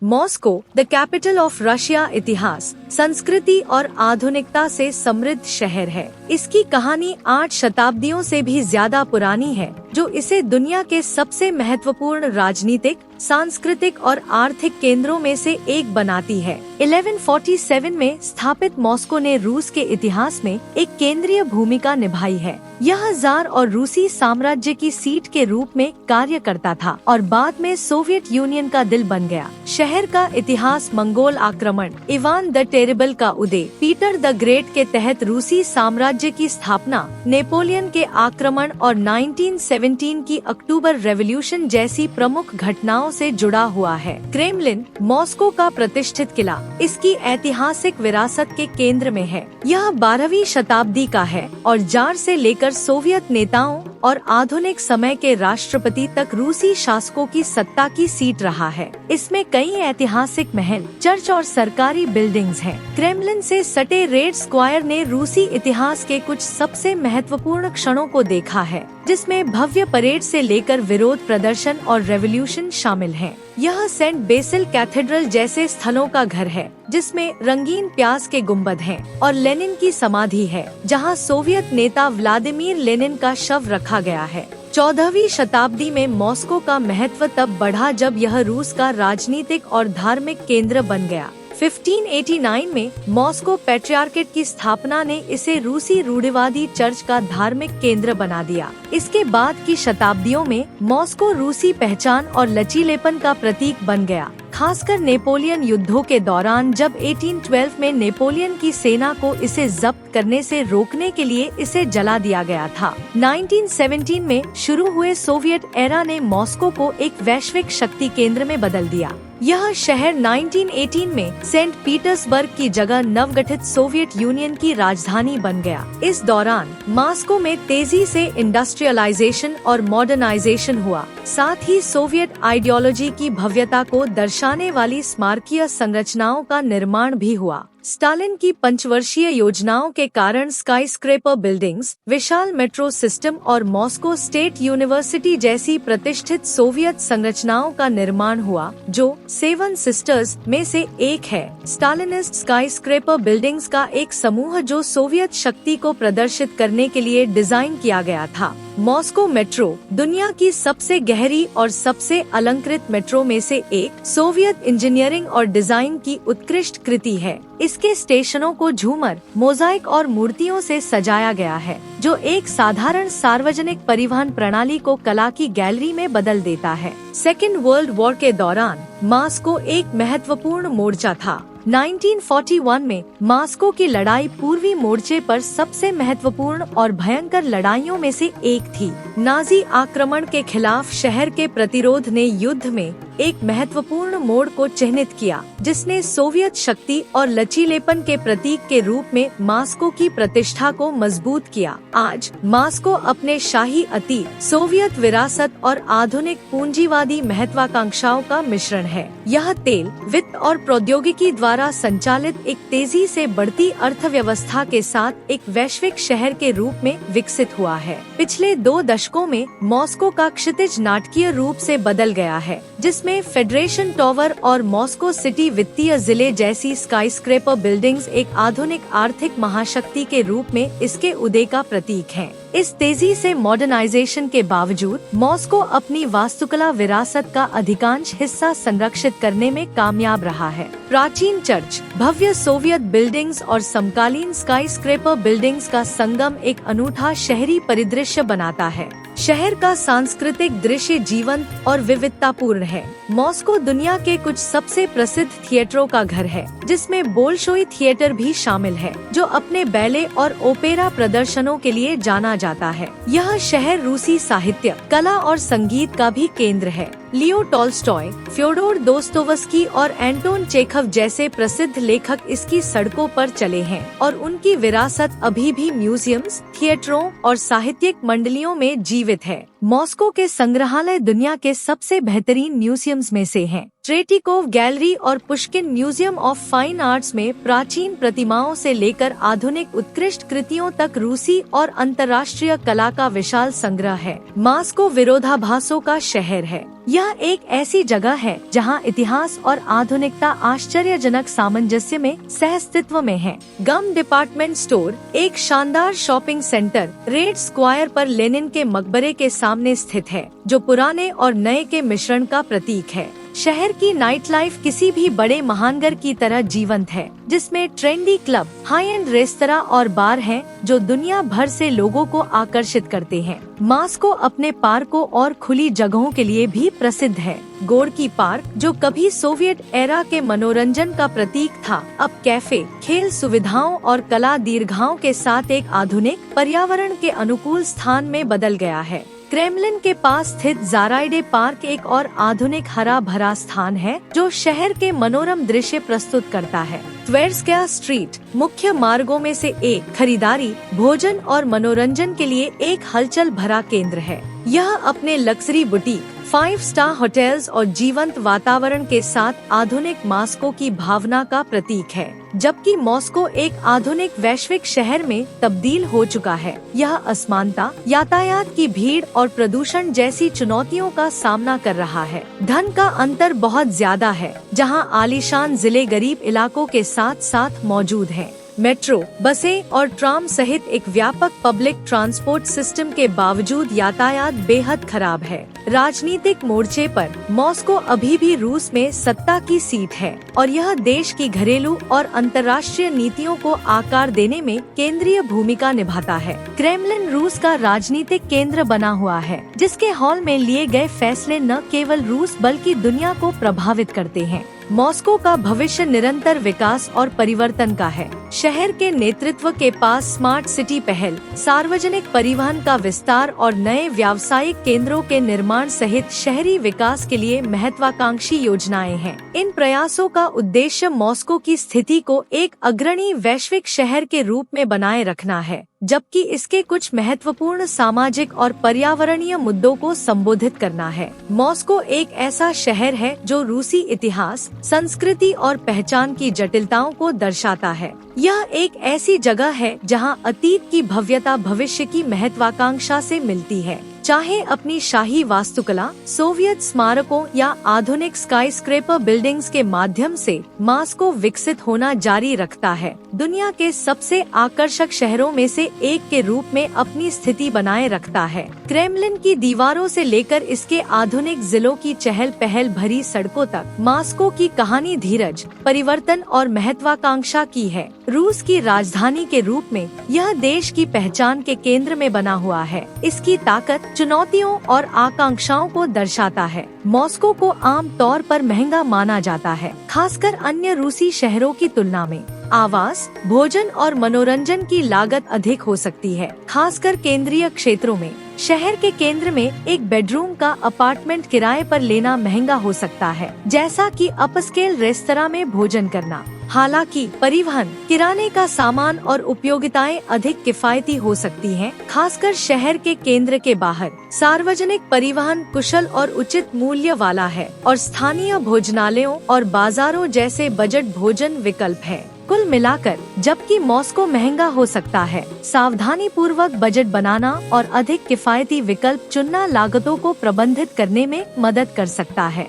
Moscow, the capital of Russia, इतिहास, संस्कृति और आधुनिकता से समृद्ध शहर है। इसकी कहानी 8 शताब्दियों से भी ज्यादा पुरानी है, जो इसे दुनिया के सबसे महत्वपूर्ण राजनीतिक, सांस्कृतिक और आर्थिक केंद्रों में से एक बनाती है। 1147 में स्थापित मॉस्को ने रूस के इतिहास में एक केंद्रीय भूमिका निभाई है। यह जार और रूसी साम्राज्य की सीट के रूप में कार्य करता था और बाद में सोवियत यूनियन का दिल बन गया। शहर का इतिहास मंगोल आक्रमण, इवान द टेरिबल का उदय, पीटर द ग्रेट के तहत रूसी साम्राज्य की स्थापना, नेपोलियन के आक्रमण और 1917 की अक्टूबर रेवोल्यूशन जैसी प्रमुख घटनाओं से जुड़ा हुआ है। क्रेमलिन, मॉस्को का प्रतिष्ठित किला, इसकी ऐतिहासिक विरासत के केंद्र में है। यह 12वीं शताब्दी का है और जार से लेकर सोवियत नेताओं और आधुनिक समय के राष्ट्रपति तक रूसी शासकों की सत्ता की सीट रहा है। इसमें कई ऐतिहासिक महल, चर्च और सरकारी बिल्डिंग्स हैं। क्रेमलिन से सटे रेड स्क्वायर ने रूसी इतिहास के कुछ सबसे महत्वपूर्ण क्षणों को देखा है, जिसमें भव्य परेड से लेकर विरोध प्रदर्शन और रेवोल्यूशन शामिल हैं। यह सेंट बेसिल कैथेड्रल जैसे स्थलों का घर है, जिसमें रंगीन प्याज के गुंबद हैं और लेनिन की समाधि है, जहां सोवियत नेता व्लादिमीर लेनिन का शव रखा गया है। 14वीं शताब्दी में मॉस्को का महत्व तब बढ़ा जब यह रूस का राजनीतिक और धार्मिक केंद्र बन गया। 1589 में मॉस्को पैट्रियार्केट की स्थापना ने इसे रूसी रूढ़िवादी चर्च का धार्मिक केंद्र बना दिया। इसके बाद की शताब्दियों में मॉस्को रूसी पहचान और लचीलेपन का प्रतीक बन गया, खासकर नेपोलियन युद्धों के दौरान, जब 1812 में नेपोलियन की सेना को इसे जब्त करने से रोकने के लिए इसे जला दिया गया था। 1917 में शुरू हुए सोवियत एरा ने मॉस्को को एक वैश्विक शक्ति केंद्र में बदल दिया। यह शहर 1918 में सेंट पीटर्सबर्ग की जगह नवगठित सोवियत यूनियन की राजधानी बन गया। इस दौरान मॉस्को में तेजी से इंडस्ट्रियलाइजेशन और मॉडर्नाइजेशन हुआ। साथ ही सोवियत आइडियोलॉजी की भव्यता को दर्शाने वाली स्मारकीय संरचनाओं का निर्माण भी हुआ। स्टालिन की पंचवर्षीय योजनाओं के कारण स्काईस्क्रेपर बिल्डिंग्स, विशाल मेट्रो सिस्टम और मॉस्को स्टेट यूनिवर्सिटी जैसी प्रतिष्ठित सोवियत संरचनाओं का निर्माण हुआ, जो 7 सिस्टर्स में से एक है। स्टालिनिस्ट स्काईस्क्रेपर बिल्डिंग्स का एक समूह जो सोवियत शक्ति को प्रदर्शित करने के लिए डिजाइन किया गया था। मॉस्को मेट्रो दुनिया की सबसे गहरी और सबसे अलंकृत मेट्रो में से एक सोवियत इंजीनियरिंग और डिजाइन की उत्कृष्ट कृति है। इसके स्टेशनों को झूमर, मोजाइक और मूर्तियों से सजाया गया है, जो एक साधारण सार्वजनिक परिवहन प्रणाली को कला की गैलरी में बदल देता है। सेकेंड वर्ल्ड वॉर के दौरान मॉस्को एक महत्वपूर्ण मोर्चा था। 1941 में मॉस्को की लड़ाई पूर्वी मोर्चे पर सबसे महत्वपूर्ण और भयंकर लड़ाइयों में से एक थी। नाजी आक्रमण के खिलाफ शहर के प्रतिरोध ने युद्ध में एक महत्वपूर्ण मोड़ को चिन्हित किया, जिसने सोवियत शक्ति और लचीलेपन के प्रतीक के रूप में मॉस्को की प्रतिष्ठा को मजबूत किया। आज मॉस्को अपने शाही अतीत, सोवियत विरासत और आधुनिक पूंजीवादी महत्वाकांक्षाओं का मिश्रण है। यह तेल, वित्त और प्रौद्योगिकी द्वारा संचालित एक तेजी से बढ़ती अर्थव्यवस्था के साथ एक वैश्विक शहर के रूप में विकसित हुआ है। पिछले 2 दशकों में मॉस्को का क्षितिज नाटकीय रूप से बदल गया है, जिसमें फेडरेशन टावर और मॉस्को सिटी वित्तीय जिले जैसी स्काईस्क्रेपर बिल्डिंग्स एक आधुनिक आर्थिक महाशक्ति के रूप में इसके उदय का प्रतीक हैं। इस तेजी से मॉडर्नाइजेशन के बावजूद मॉस्को अपनी वास्तुकला विरासत का अधिकांश हिस्सा संरक्षित करने में कामयाब रहा है। प्राचीन चर्च, भव्य सोवियत बिल्डिंग्स और समकालीन स्काईस्क्रेपर बिल्डिंग्स का संगम एक अनूठा शहरी परिदृश्य बनाता है। शहर का सांस्कृतिक दृश्य जीवंत और विविधतापूर्ण है। मॉस्को दुनिया के कुछ सबसे प्रसिद्ध थिएटरों का घर है, जिसमें बोल्शोई थिएटर भी शामिल है, जो अपने बैले और ओपेरा प्रदर्शनों के लिए जाना जाता है। यह शहर रूसी साहित्य, कला और संगीत का भी केंद्र है। लियो टॉल्स्टॉय, फ्योडोर दोस्तोवस्की और एंटोन चेखव जैसे प्रसिद्ध लेखक इसकी सड़कों पर चले हैं और उनकी विरासत अभी भी म्यूजियम्स, थिएटरों और साहित्यिक मंडलियों में जीवित है। मॉस्को के संग्रहालय दुनिया के सबसे बेहतरीन म्यूजियम्स में से हैं। ट्रेटिकोव गैलरी और Pushkin museum of fine arts में प्राचीन प्रतिमाओं से लेकर आधुनिक उत्कृष्ट कृतियों तक रूसी और अंतर्राष्ट्रीय कला का विशाल संग्रह है। मॉस्को विरोधाभासों का शहर है। यह एक ऐसी जगह है जहां इतिहास और आधुनिकता आश्चर्यजनक सामंजस्य में सहअस्तित्व में है। गम डिपार्टमेंट स्टोर एक शानदार शॉपिंग सेंटर रेड स्क्वायर पर लेनिन के मकबरे के सामने स्थित है, जो पुराने और नए के मिश्रण का प्रतीक है। शहर की नाइट लाइफ किसी भी बड़े महानगर की तरह जीवंत है, जिसमें trendy club, high and restaurant और बार हैं, जो दुनिया भर से लोगों को आकर्षित करते हैं। मॉस्को अपने पार्कों और खुली जगहों के लिए भी प्रसिद्ध है। गोर्की पार्क, जो कभी सोवियत एरा के मनोरंजन का प्रतीक था, अब कैफे, खेल सुविधाओं और कला दीर्घाओं के साथ एक आधुनिक, पर्यावरण के अनुकूल स्थान में बदल गया है। क्रेमलिन के पास स्थित जाराइडे पार्क एक और आधुनिक हरा भरा स्थान है, जो शहर के मनोरम दृश्य प्रस्तुत करता है। ट्वेर्स्काया स्ट्रीट मुख्य मार्गों में से एक खरीदारी, भोजन और मनोरंजन के लिए एक हलचल भरा केंद्र है। यह अपने लग्जरी बुटीक, 5 स्टार होटल्स और जीवंत वातावरण के साथ आधुनिक मॉस्को की भावना का प्रतीक है। जबकि मॉस्को एक आधुनिक वैश्विक शहर में तब्दील हो चुका है, यह असमानता, यातायात की भीड़ और प्रदूषण जैसी चुनौतियों का सामना कर रहा है। धन का अंतर बहुत ज्यादा है, जहां आलीशान जिले गरीब इलाकों के साथ साथ मौजूद हैं। मेट्रो, बसें और ट्राम सहित एक व्यापक पब्लिक ट्रांसपोर्ट सिस्टम के बावजूद यातायात बेहद खराब है। राजनीतिक मोर्चे पर मॉस्को अभी भी रूस में सत्ता की सीट है और यह देश की घरेलू और अंतर्राष्ट्रीय नीतियों को आकार देने में केंद्रीय भूमिका निभाता है। क्रेमलिन रूस का राजनीतिक केंद्र बना हुआ है, जिसके हॉल में लिए गए फैसले न केवल रूस बल्कि दुनिया को प्रभावित करते हैं। मॉस्को का भविष्य निरंतर विकास और परिवर्तन का है। शहर के नेतृत्व के पास स्मार्ट सिटी पहल, सार्वजनिक परिवहन का विस्तार और नए व्यावसायिक केंद्रों के निर्माण सहित शहरी विकास के लिए महत्वाकांक्षी योजनाएं हैं। इन प्रयासों का उद्देश्य मॉस्को की स्थिति को एक अग्रणी वैश्विक शहर के रूप में बनाए रखना है, जबकि इसके कुछ महत्वपूर्ण सामाजिक और पर्यावरणीय मुद्दों को संबोधित करना है। मॉस्को एक ऐसा शहर है जो रूसी इतिहास, संस्कृति और पहचान की जटिलताओं को दर्शाता है। यह एक ऐसी जगह है जहां अतीत की भव्यता भविष्य की महत्वाकांक्षा से मिलती है। चाहे अपनी शाही वास्तुकला, सोवियत स्मारकों या आधुनिक स्काईस्क्रेपर बिल्डिंग्स के माध्यम से मॉस्को विकसित होना जारी रखता है। दुनिया के सबसे आकर्षक शहरों में से एक के रूप में अपनी स्थिति बनाए रखता है। क्रेमलिन की दीवारों से लेकर इसके आधुनिक जिलों की चहल पहल भरी सड़कों तक, मॉस्को की कहानी धीरज, परिवर्तन और महत्वाकांक्षा की है। रूस की राजधानी के रूप में यह देश की पहचान के केंद्र में बना हुआ है। इसकी ताकत चुनौतियों और आकांक्षाओं को दर्शाता है। मॉस्को को आम तौर पर महंगा माना जाता है, खासकर अन्य रूसी शहरों की तुलना में। आवास, भोजन और मनोरंजन की लागत अधिक हो सकती है, खासकर केंद्रीय क्षेत्रों में। शहर के केंद्र में एक बेडरूम का अपार्टमेंट किराए पर लेना महंगा हो सकता है, जैसा कि अपस्केल रेस्तरां में भोजन करना। हालांकि परिवहन, किराने का सामान और उपयोगिताएं अधिक किफायती हो सकती हैं, खासकर शहर के केंद्र के बाहर। सार्वजनिक परिवहन कुशल और उचित मूल्य वाला है और स्थानीय भोजनालयों और बाजारों जैसे बजट भोजन विकल्प है। कुल मिलाकर, जबकि मॉस्को महंगा हो सकता है, सावधानी पूर्वक बजट बनाना और अधिक किफायती विकल्प चुनना लागतों को प्रबंधित करने में मदद कर सकता है।